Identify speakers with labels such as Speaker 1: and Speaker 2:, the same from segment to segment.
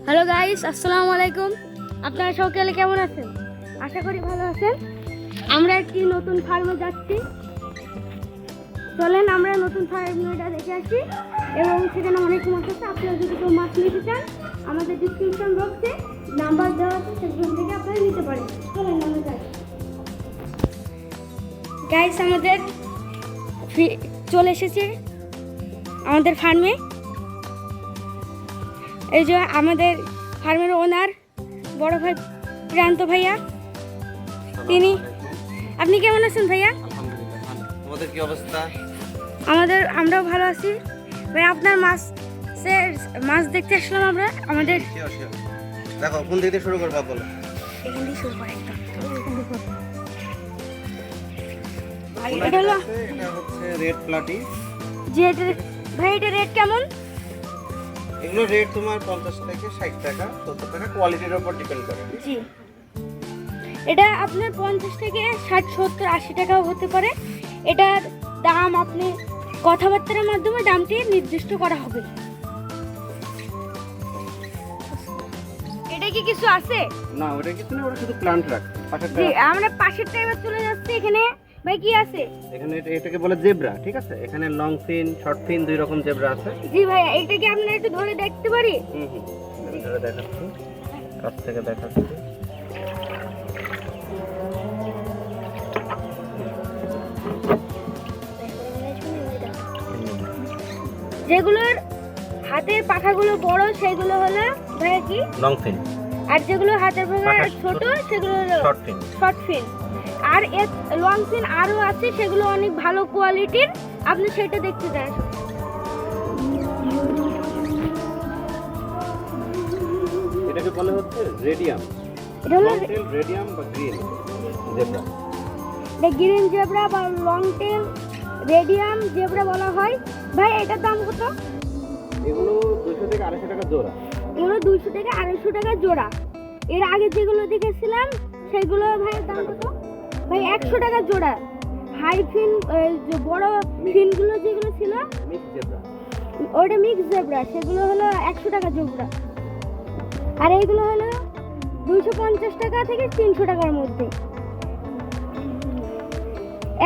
Speaker 1: Hello guys, আসসালামু আলাইকুম। আপনারা সকলে কেমন আছেন? আশা করি ভালো আছেন। আমরা একটি নতুন ফার্মে যাচ্ছি। চলেন আমরা নতুন ফার্মটা দেখে আসি এবং সেখানে অনেক মাছ আছে। আপনারা যদি কেউ মাছ নিতে চান আমাদের ডিসক্রিপশন বক্সে নাম্বার দেওয়া আছে, সেখান থেকে আপনারা নিতে পারেন। চলেন আমরা যাই। গাইস, আমাদের চলে এসেছে আমাদের ফার্মে। এই যে আমাদের ফার্মের ওনার বড় ভাই প্রান্ত ভাইয়া, তিনি। আপনি কেমন আছেন ভাইয়া?
Speaker 2: আলহামদুলিল্লাহ। আমাদের কি অবস্থা?
Speaker 1: আমরাও ভালো আছি ভাই। আপনার মাছ দেখতে আসলাম আমরা। আমাদের
Speaker 2: দেখো কোন দিক থেকে শুরু করবা বলো।
Speaker 1: এখান থেকে শুরু করে একদম। ভাই এটা
Speaker 2: হচ্ছে রেড প্লাটি।
Speaker 1: যে ভাই এটা রেট কেমন?
Speaker 2: এগুলো রেট তোমার 50 থেকে 60 টাকা, 70 টাকা, কোয়ালিটির উপর ডিপেন্ড করে।
Speaker 1: জি, এটা আপনার 50 থেকে 60, 70, 80 টাকাও হতে পারে। এটার দাম আপনি কথাবার্তার মাধ্যমে দামটি নির্দিষ্ট করা হবে। এটা কি কিছু আছে?
Speaker 2: না, ওটা কিছু না, ওটা শুধু প্লান্ট রাখছে।
Speaker 1: জি, আমরা পাশের টাইমে চলে যাচ্ছি। এখানে ভাই কি আছে?
Speaker 2: এখানে এটাকে বলে জেব্রা, ঠিক আছে? এখানে লং ফিন, শর্ট ফিন দুই রকম জেব্রা আছে।
Speaker 1: জি ভাই, এটা কি আমরা একটু ধরে দেখতে পারি?
Speaker 2: আমি ধরে দেখাচ্ছি, কাছ থেকে দেখাচ্ছি।
Speaker 1: যেগুলোর হাতের পাখাগুলো বড় সেগুলো হলো ভাইয়া কি
Speaker 2: লং ফিন,
Speaker 1: আর যেগুলো হাতের পাখা ছোট সেগুলো হলো
Speaker 2: শর্ট ফিন।
Speaker 1: শর্ট ফিন। আর এর লং ফিন আরো আছে, সেগুলো অনেক ভালো কোয়ালিটির। আপনি সেটা দেখতে চান?
Speaker 2: এটাকে বলা হচ্ছে রেডিয়াম।
Speaker 1: এটা হলো
Speaker 2: রেডিয়াম বা গ্রিন জেব্রা।
Speaker 1: এটা গ্রিন জেব্রা বা লং টেল রেডিয়াম জেব্রা বলা হয়। ভাই এটার দাম কত?
Speaker 2: এগুলো 200 থেকে 250 টাকা জোড়া।
Speaker 1: এগুলো 200 থেকে 250 টাকা জোড়া। এর আগে যেগুলো দেখেছিলাম সেগুলো ভাইয়ের দাম কত? ভাই 100 টাকা জোড়া। হাই ফিন, যে বড় ফিনগুলো যেগুলো ছিল
Speaker 2: মিক্স জেব্রা,
Speaker 1: ওটা মিক্স জেব্রা, সেগুলো হলো 100 টাকা জোড়া। আর এইগুলো হলো 250 টাকা থেকে 300 টাকার মধ্যে।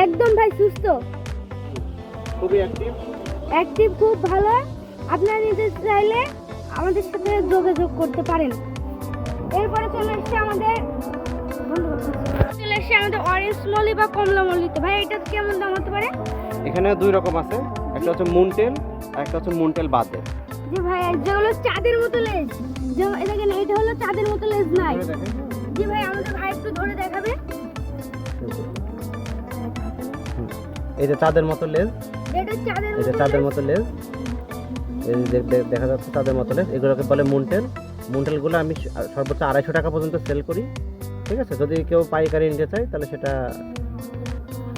Speaker 1: একদম ভাই সুস্থ,
Speaker 2: খুবই
Speaker 1: অ্যাক্টিভ, খুব ভালো। আপনারা নিতে চাইলে আমাদের সাথে যোগাযোগ করতে পারেন। এরপরে চলে এসছে আমাদের অরেঞ্জ মলি বা কমলা মলিতে। ভাই এটা কেমন দাম হতে পারে?
Speaker 2: এখানে দুই রকম আছে, একটা হচ্ছে মুনটেল আর একটা হচ্ছে মুনটেল বাদে।
Speaker 1: জি ভাই, যেগুলো চাঁদের মতো লেজ, যেমন দেখেন এটা হলো চাঁদের মতো লেজ নাই। জি ভাই, আমাদের ভাই একটু ধরে দেখাবে।
Speaker 2: এই যে চাঁদের মতো লেজ,
Speaker 1: এটা
Speaker 2: এই যে চাঁদের মতো লেজ, এই যে দেখা যাচ্ছে চাঁদের মতো লেজ, এগুলোকে বলে মুনটেল। মুনটেলগুলো আমি সর্বোচ্চ 250 টাকা পর্যন্ত সেল করি, ঠিক আছে? যদি কেউ পাইকারি নিতে চায় তাহলে সেটা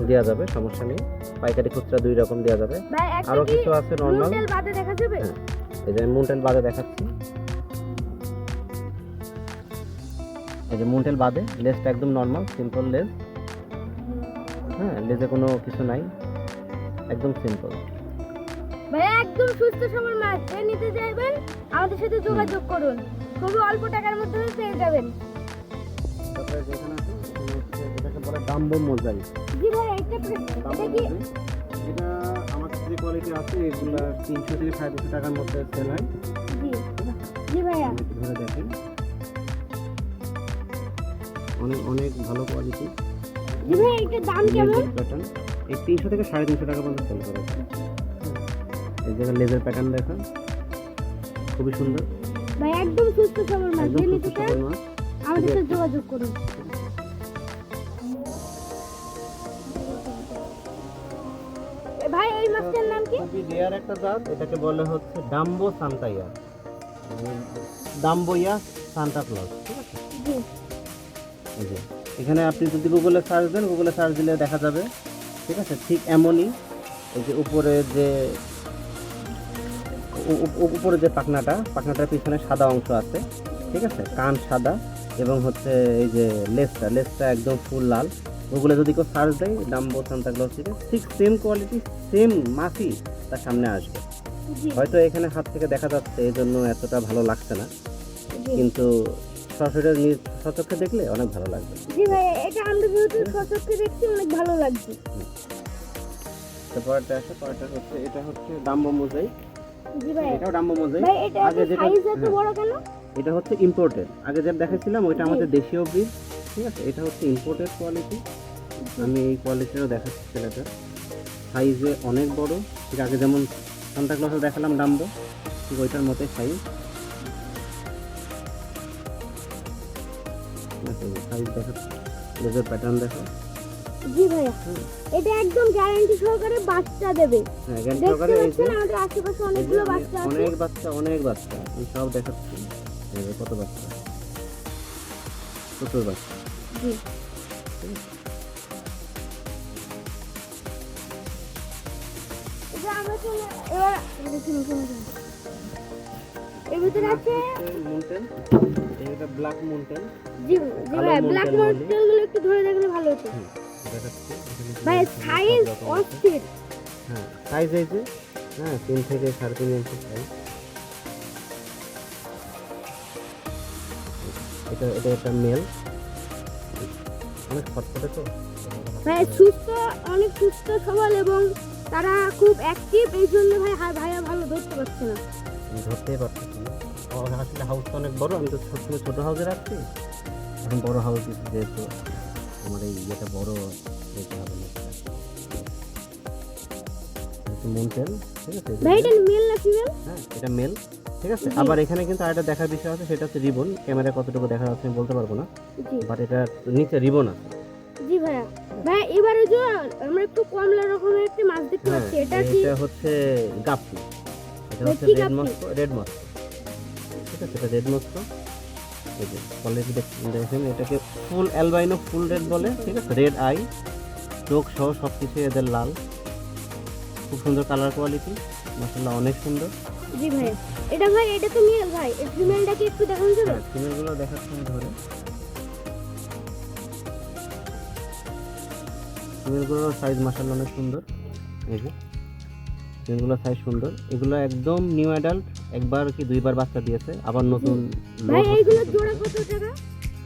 Speaker 2: দেওয়া যাবে, সমস্যা নেই। পাইকারি খুচরা দুই রকম দেওয়া যাবে। আরো কিছু আছে নরমাল।
Speaker 1: মুন্ডেল বাদে দেখা যাবে?
Speaker 2: এই যে মুনটেল বাদে দেখাচ্ছি। এই যে মুনটেল বাদে লেজটা একদম নরমাল সিম্পল লেজ। হ্যাঁ, লেজে কোনো কিছু নাই, একদম সিম্পল।
Speaker 1: ভাই একদম সুস্থ সবল মাছ। নিতে চাইবেন আমাদের সাথে যোগাযোগ করুন, খুবই অল্প টাকার মধ্যে পেয়ে যাবেন।
Speaker 2: তারপরে যেখানে আছে এটাকে বলে ডাম্বো মোজাই।
Speaker 1: জি ভাই, এটা কি?
Speaker 2: এটা আমার কাছে যে কোয়ালিটি আছে এগুলা 300 থেকে 250 টাকার মধ্যে সেল হয়।
Speaker 1: জি জি ভাইয়া,
Speaker 2: ধরে দেখেন, অনেক অনেক ভালো কোয়ালিটি।
Speaker 1: জি ভাই, এটার দাম কেমন?
Speaker 2: প্যাটার্ন এই 300 থেকে 350 টাকা পর্যন্ত সেল করে। এই জায়গায় লেজার প্যাটার্ন দেখেন, খুবই সুন্দর।
Speaker 1: ভাই একদম সুস্থ সবল মাছ।
Speaker 2: একদম
Speaker 1: নিতে
Speaker 2: সুস্থ
Speaker 1: চান
Speaker 2: সবল মাছ।
Speaker 1: আমাদের সাথে যোগাযোগ করুন। ভাই এই মাছটার নাম কি?
Speaker 2: খুবই রেয়ার একটা জাত, এটাকে বলে হচ্ছে ডাম্বো সান্তাইয়া, ডাম্বোইয়া সান্তা ক্লজ, ঠিক আছে?
Speaker 1: জি,
Speaker 2: এই যে এখানে আপনি যদি গুগলে সার্চ দেন, গুগলে সার্চ দিলে দেখা যাবে, ঠিক আছে? ঠিক এমনই। এই যে উপরে যে পাখনাটার পিছনে সাদা অংশ আছে, ঠিক আছে? কান সাদা এবং হচ্ছে এই যে লেজটা একদম ফুল লাল। গুগলে যদি কেউ সার্চ দেয় ডাম্বো সান্তা ক্লজ, ঠিক সেম কোয়ালিটি সেম মাছই তার সামনে আসবে। হয়তো এখানে হাত থেকে দেখা যাচ্ছে এই জন্য এতটা ভালো লাগছে না, কিন্তু সরাসরি সচক্ষে দেখলে অনেক ভালো লাগবে।
Speaker 1: জি ভাই, এটা আমরা যেহেতু সচক্ষে দেখছি অনেক ভালো লাগছে।
Speaker 2: তারপরটা আছে, পরেরটা হচ্ছে এটা হচ্ছে ডাম্বো মোজাইক।
Speaker 1: জি ভাই,
Speaker 2: এটাও ডাম্বো মোজাইক।
Speaker 1: ভাই এটা
Speaker 2: আগে যেটা
Speaker 1: সাইজ এত বড় কেন?
Speaker 2: এটা হচ্ছে ইম্পোর্টেড। আগে যেটা দেখাচ্ছিলাম ওইটা আমাদের দেশীয় ব্রিড, ঠিক আছে। এটা হচ্ছে ইম্পোর্টেড কোয়ালিটি। আমি এই কোয়ালিটিরও দেখাচ্ছি ছেলেটা, সাইজে অনেক বড়। ঠিক আগে যেমন সান্তা ক্লজে দেখালাম ডাম্বো, ঠিক ওইটার মতোই সাইজ। সাইজ দেখো, লেজের প্যাটার্ন দেখো।
Speaker 1: জি ভাইয়া, এটা একদম গ্যারান্টি সহকারে বাচ্চা দেবে।
Speaker 2: হ্যাঁ, গ্যারান্টি
Speaker 1: দেখতে
Speaker 2: সহকারে। এই যে
Speaker 1: পাচ্ছেন আমাদের আশেপাশে অনেকগুলো বাচ্চা আছে।
Speaker 2: অনেক বাচ্চা আমি সব দেখাচ্ছি। এই যে কত বাচ্চা, প্রচুর বাচ্চা।
Speaker 1: জি, এটা আমরা এবার এর ভিতরে আছে
Speaker 2: মুন্টেন, এটা ব্ল্যাক মুন্টেন।
Speaker 1: জি জি ভাই, ব্ল্যাক মডেলগুলো একটু ধরে দেখলে ভালো হতো।
Speaker 2: দেখাচ্ছি
Speaker 1: ভাই সাইজ অস্থির।
Speaker 2: হ্যাঁ, সাইজ এই যে 3 থেকে 3.5 ইঞ্চি সাইজ। এটা একটা মেল, অনেক ফটফটে তো
Speaker 1: ভাই, সুস্থ, অনেক সুস্থ সবল এবং তারা খুব অ্যাক্টিভ। এই জন্য ভাই ভাইয়া ভালো ধরতে পারছে না।
Speaker 2: ধরতেই পারতেছি না। আসলে হাউসটা অনেক বড়, আমি তো সবসময় ছোটো হাউসে রাখছি। এখন বড় হাউস দিচ্ছি যেহেতু আমার এই ইয়েটা বড় দেখতে হবে না। মুন্টেল, ঠিক আছে।
Speaker 1: ভাই এটা মেল না ফিমেল?
Speaker 2: হ্যাঁ, এটা মেল, ঠিক আছে। আবার এখানে কিন্তু আরেকটা দেখার বিষয় আছে, সেটা হচ্ছে রিবন। ক্যামেরায় কতটুকু দেখা যাচ্ছে আমি বলতে পারবো না,
Speaker 1: জি
Speaker 2: বাট এটা নিচে রিবন আছে।
Speaker 1: জি ভাইয়া, ভাই এবারে যে আমরা একটু কমলা রকমের একটা মাছ দেখতে
Speaker 2: হ্যাঁ,
Speaker 1: পাচ্ছি, এটা কি?
Speaker 2: এটা হচ্ছে গাপ্পি। এটা হচ্ছে
Speaker 1: কি
Speaker 2: রেড
Speaker 1: গাপ্পি?
Speaker 2: মস্কো, ঠিক আছে। এটা রেড মস্কো। এই যে কোয়ালিটি দেখেন, এটাকে ফুল অ্যালবাইনো ফুল রেড বলে, ঠিক আছে। রেড আই, চোখ সহ সব কিছু এদের লাল। খুব সুন্দর কালার কোয়ালিটি, মাশাআল্লাহ অনেক সুন্দর।
Speaker 1: জি ভাইয়া, এটা ভাই এটা তো মেল। ভাই এই ফিমেলটাকে একটু দেখানো যাবে?
Speaker 2: হ্যাঁ, ফিমেলগুলো দেখাচ্ছি আমি ধরে। ফিমেলগুলোর সাইজ মাশাআল্লাহ অনেক সুন্দর। এই যে ফিমেলগুলোর সাইজ সুন্দর। এগুলো একদম নিউ অ্যাডাল্ট, একবার কি দুইবার বাচ্চা দিয়েছে, আবার নতুন
Speaker 1: ভাই
Speaker 2: লোড
Speaker 1: এইগুলো
Speaker 2: হচ্ছে।
Speaker 1: জোড়া কত টাকা?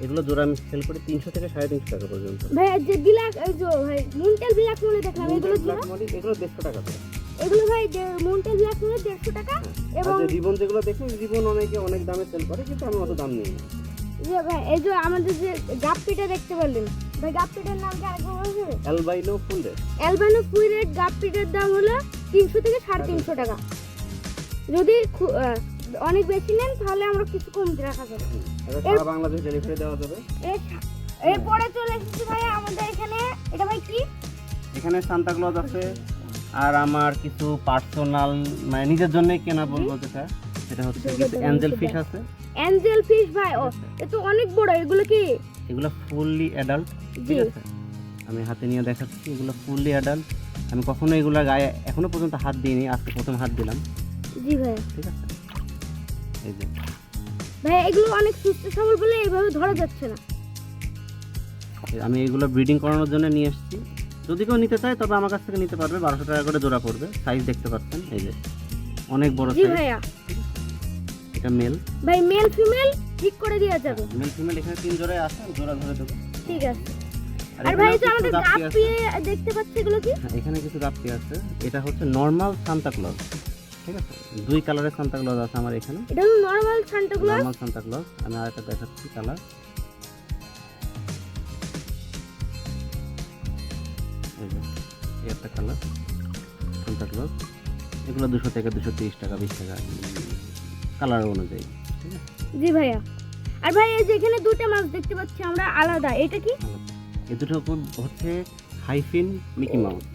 Speaker 2: এগুলো জোড়া আমি সেল করি 300 থেকে 350 টাকা পর্যন্ত।
Speaker 1: ভাই আর যে ব্ল্যাক, এই যে ভাই মুন্টেল ব্ল্যাক মনে দেখলাম, এগুলো জোড়া?
Speaker 2: এগুলো 150 টাকা করে।
Speaker 1: এগুলো ভাই যে মুন্টেল ব্ল্যাক মনে 150 টাকা। এবং
Speaker 2: আর যে রিবন যেগুলো দেখুন, রিবন অনেকে অনেক দামে সেল করে, কিন্তু আমি অত দাম নিই না।
Speaker 1: যে ভাই এই যে আমাদের যে গাপ্পিটা দেখতে পারলেন, ভাই গাপ্পিটার নাম কি আরেকবার বলবে?
Speaker 2: অ্যালবাইনো ফুল রেড।
Speaker 1: অ্যালবানো কুইরেট গাপ্পিটার দাম হলো 300 থেকে 350 টাকা। যদি অনেক বেশি নেন তাহলে আমরা কিছু কমতে রাখা যাবে।
Speaker 2: এটা সারা বাংলাদেশে ডেলিভারি দেওয়া যাবে।
Speaker 1: এরপরে চলে এসেছি ভাই আমাদের এখানে, এটা ভাই কি?
Speaker 2: এখানে সান্তা ক্লজ আছে, আর আমার কিছু পার্সোনাল মানে নিজের জন্যই কেনা বলবো যেটা, সেটা হচ্ছে কিছু অ্যাঞ্জেল ফিশ আছে।
Speaker 1: অ্যাঞ্জেল ফিশ ভাই, ও এ তো অনেক বড়। এগুলো কি?
Speaker 2: এগুলো ফুললি অ্যাডাল্ট,
Speaker 1: জি।
Speaker 2: ঠিক আছে। আমি হাতে নিয়ে দেখাচ্ছি, এগুলো ফুললি অ্যাডাল্ট। আমি কখনো এগুলো গায়ে এখনো পর্যন্ত হাত দিইনি, আজকে প্রথম হাত দিলাম,
Speaker 1: জি ভাই।
Speaker 2: ঠিক আছে। এই যে
Speaker 1: ভাই এগুলো অনেক সুস্থ সবল বলে এইভাবে ধরা যাচ্ছে না।
Speaker 2: আমি এগুলো ব্রিডিং করানোর জন্য নিয়ে এসেছি। যদি কেউ নিতে চায় তবে আমার কাছ থেকে নিতে পারবে, 1200 টাকা করে জোড়া পড়বে। সাইজ দেখতে পাচ্ছেন, এই যে অনেক বড়
Speaker 1: জি
Speaker 2: সাইজ।
Speaker 1: ভাইয়া,
Speaker 2: এটা মেল।
Speaker 1: ভাই মেল ফিমেল ঠিক করে দেওয়া যাবে।
Speaker 2: মেল ফিমেল এখানে 3 জোড়ায় আছে, জোড়া ধরে দেবো।
Speaker 1: ঠিক আছে। আর
Speaker 2: এখানেও
Speaker 1: ভাই যে
Speaker 2: কিছু
Speaker 1: আমাদের
Speaker 2: গাপ্পি
Speaker 1: গাপ্পি
Speaker 2: আছে।
Speaker 1: দেখতে পাচ্ছি, এগুলো কি?
Speaker 2: হ্যাঁ, এখানে কিছু গাপ্পি আছে। এটা হচ্ছে নর্মাল সান্তা ক্লজ, ঠিক আছে। 2 কালারের সান্তা ক্লজ আছে আমার এখানে।
Speaker 1: এটা হলো normal Santa Claus.
Speaker 2: Normal Santa Claus. আমি আরেকটা দেখাচ্ছি কালার। এই যে এই একটা কালার সান্তা ক্লজ। এগুলো 200 থেকে 230 টাকা, 20 টাকা কালার অনুযায়ী, ঠিক আছে।
Speaker 1: জি ভাইয়া। আর ভাই এই যে এখানে দুটো মাছ দেখতে পাচ্ছি আমরা আলাদা, এটা কি?
Speaker 2: এই দুটো হচ্ছে হাইফিন মিকি মাউস।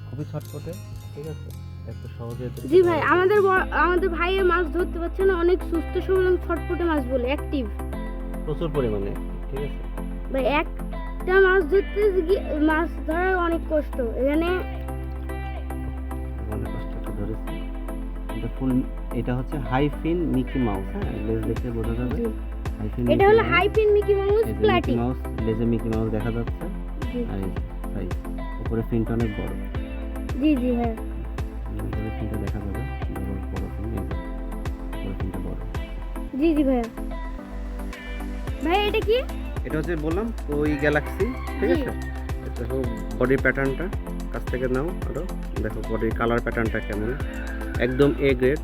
Speaker 2: খুবই ছটপটে, ঠিক আছে। একটু সহজে।
Speaker 1: জি ভাই, আমাদের ভাইয়ের মাছ ধরতে পারছে না, অনেক সুস্থ সবল এবং ছটপটে মাছ বলে অ্যাক্টিভ
Speaker 2: প্রচুর পরিমাণে, ঠিক আছে।
Speaker 1: ভাই একটা মাছ ধরতে গিয়ে মাছ ধরার অনেক কষ্ট এখানে।
Speaker 2: অনেক কষ্ট করে ধরেছি। এটা ফুল, এটা হচ্ছে হাইফিন মিকি মাউস। হ্যাঁ, লেজ দেখে বোঝা যাবে।
Speaker 1: জি।
Speaker 2: হাইফিন
Speaker 1: এটা হলো হাইফিন মিকি মাউস প্লাটি।
Speaker 2: মাউস, লেজে মিকি মাউস দেখা যাচ্ছে।
Speaker 1: জি
Speaker 2: আর এই সাইজ, উপরে ফিনটা অনেক বড়।
Speaker 1: জি জি ভাই,
Speaker 2: উপরে ফিনটা দেখা যাবে, বড় বড় ফিন, এই যে উপরে ফিনটা বড়।
Speaker 1: জি জি ভাইয়া। ভাই এটা কি?
Speaker 2: এটা হচ্ছে বললাম ওই গ্যালাক্সি, ঠিক
Speaker 1: জি।
Speaker 2: আছে। দেখো বডির প্যাটার্নটা কাছ থেকে নাও, আরো দেখো বডির কালার প্যাটার্নটা কেমন, একদম এ গ্রেড,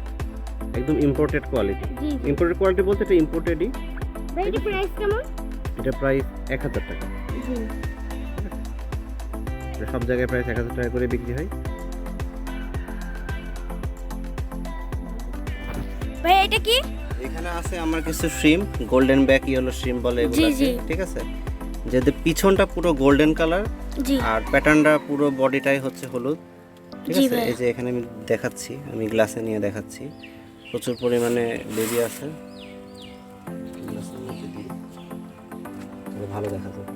Speaker 2: একদম ইম্পোর্টেড কোয়ালিটি।
Speaker 1: জি জি।
Speaker 2: ইম্পোর্টেড কোয়ালিটি বলতে এটা ইম্পোর্টেডই।
Speaker 1: ভাই এটা প্রাইস কেমন?
Speaker 2: এটা প্রাইস 1000 টাকা।
Speaker 1: জি।
Speaker 2: এটা সব জায়গায় প্রাইস 1000 টাকা করে বিক্রি হয়।
Speaker 1: ভাই এটা কি?
Speaker 2: এখানে আছে আমার কিছু shrimp, golden back yellow shrimp বলে এগুলো
Speaker 1: জি,
Speaker 2: আছে,
Speaker 1: জি।
Speaker 2: ঠিক আছে। যেদের পিছনটা পুরো গোল্ডেন কালার
Speaker 1: জি।
Speaker 2: আর প্যাটার্নটা পুরো বডিটাই হচ্ছে হলুদ, ঠিক
Speaker 1: জি
Speaker 2: আছে।
Speaker 1: ভাই।
Speaker 2: এই যে এখানে আমি দেখাচ্ছি, আমি গ্লাসে নিয়ে দেখাচ্ছি, প্রচুর পরিমাণে বেবি আছে। গ্লাসের মধ্যে দিই, তাহলে ভালো দেখা যাবে।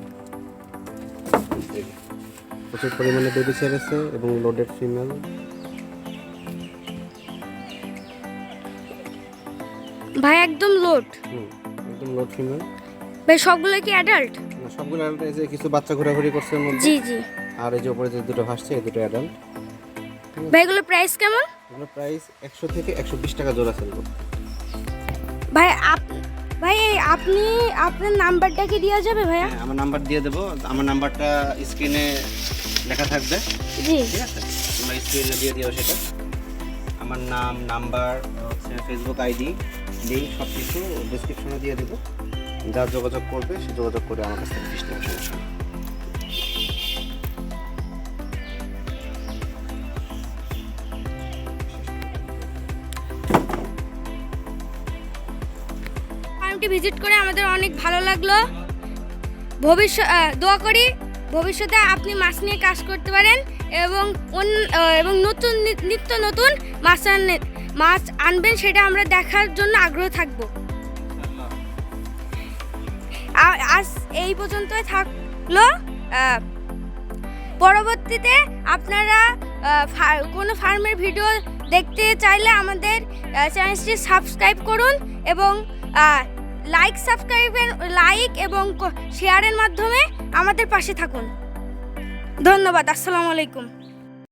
Speaker 2: এই যে, প্রচুর পরিমাণে বেবি ছেড়েছে এবং লোডেড ফিমেল।
Speaker 1: ভাই একদম লোড।
Speaker 2: একদম লোড ফিমেল।
Speaker 1: ভাই সবগুলো কি অ্যাডাল্ট?
Speaker 2: সবগুলো adult, এই যে কিছু বাচ্চা ঘোরাঘুরি করছে এর মধ্যে।
Speaker 1: জি জি।
Speaker 2: আর এই যে উপরে যে দুটো ভাসছে এই দুটো অ্যাডাল্ট।
Speaker 1: ভাই এগুলো প্রাইস কেমন?
Speaker 2: এগুলো প্রাইস 100 থেকে 120 টাকা জোড়া সেল করতে।
Speaker 1: ভাই ভাই আপনি আপনার নাম্বারটা কি দেওয়া যাবে ভাইয়া?
Speaker 2: হ্যাঁ, আমার নাম্বার দিয়ে দেবো, আমার নাম্বারটা স্ক্রিনে লেখা থাকবে,
Speaker 1: জি।
Speaker 2: ঠিক আছে। তোমরা স্ক্রিনে দিয়ে দিও সেটা। আমার নাম, নাম্বার, হচ্ছে ফেসবুক আইডি, লিঙ্ক সব কিছু ডিসক্রিপশনে দিয়ে দেবো। যা যোগাযোগ করবে সে যোগাযোগ করে আমার কাছ থেকে পিস নেবে, সমস্যা নেই।
Speaker 1: ফার্মটি ভিজিট করে আমাদের অনেক ভালো লাগলো। দোয়া করি ভবিষ্যতে আপনি মাছ নিয়ে কাজ করতে পারেন এবং এবং নতুন নিত্য নতুন মাছ আনবেন, সেটা আমরা দেখার জন্য আগ্রহ থাকবো। আজ এই পর্যন্তই থাকলো। পরবর্তীতে আপনারা কোনো ফার্মের ভিডিও দেখতে চাইলে আমাদের চ্যানেলটি সাবস্ক্রাইব করুন এবং লাইক এবং শেয়ারের মাধ্যমে আমাদের পাশে থাকুন। ধন্যবাদ। আসসালামু আলাইকুম।